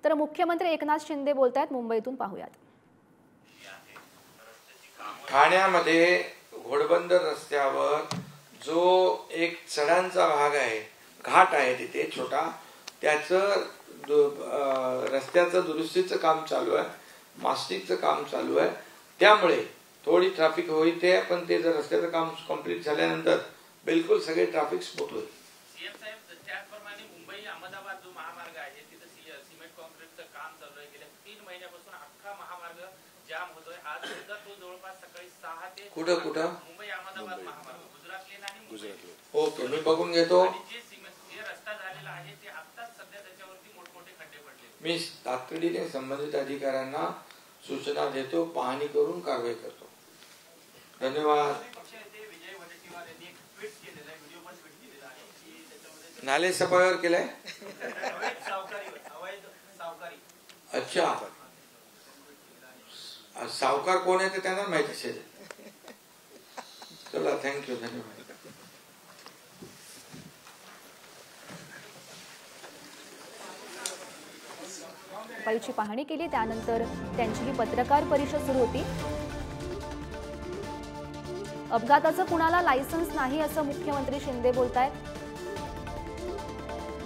तर मुख्यमंत्री एकनाथ शिंदे बोलतायत, मुंबईतून पाहूयात। ठाण्यामध्ये घोडबंदर रस्त्यावर जो एक चढांचा भाग आहे, घाट आहे तिथे छोटा, त्याचं रस्त्याचं दुरुस्तीचं काम चालू आहे, मास्टिकचं काम चालू आहे। त्यामुळे थोडी ट्रॅफिक होईल ते, पण ते जर रस्त्याचं काम कंप्लीट झाल्यानंतर बिलकुल सगळे ट्रॅफिक स्मूथ होईल। सीएम साहेब, त्याचप्रमाणे मुंबई अहमदाबाद जो महामार्ग आहे तिथे सिमेंट कॉन्क्रीटचं काम चालू आहे। गेल्या 3 महिन्यापासून अख्खा महामार्ग जाम होतोय। आज सुद्धा तो जवळपास सकाळी 6 ते कुठं मुंबई अहमदाबाद महामार्ग, गुजरात लेन आणि गुजरात। ओके, मी बघून घेतो। जे रस्ता झालेला आहे ते आत्ताच सध्या त्याच्यावरती मोठमोठे खड्डे पडले। मी तातडीने संबंधित अधिकाऱ्यांना सूचना देतो, पाहणी करून कारवाई करतो। धन्यवाद। नाले सफाईवर केलाय? अच्छा, सावकार कोण आहे ते त्यांना माहित असेल। चला, थँक्यू, धन्यवाद। सफाईची पाहणी केली, त्यानंतर त्यांची ही पत्रकार परिषद सुरू होती। अपघाताचं कुणाला लायसन्स नाही असं मुख्यमंत्री शिंदे बोलतायत।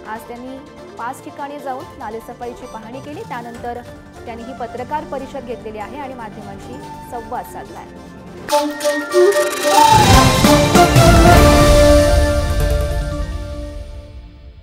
आज त्यांनी 5 ठिकाणी जाऊन नालेसफाईची पाहणी केली, त्यानंतर त्यांनी ही पत्रकार परिषद घेतलेली आहे आणि माध्यमांशी संवाद साधलाय।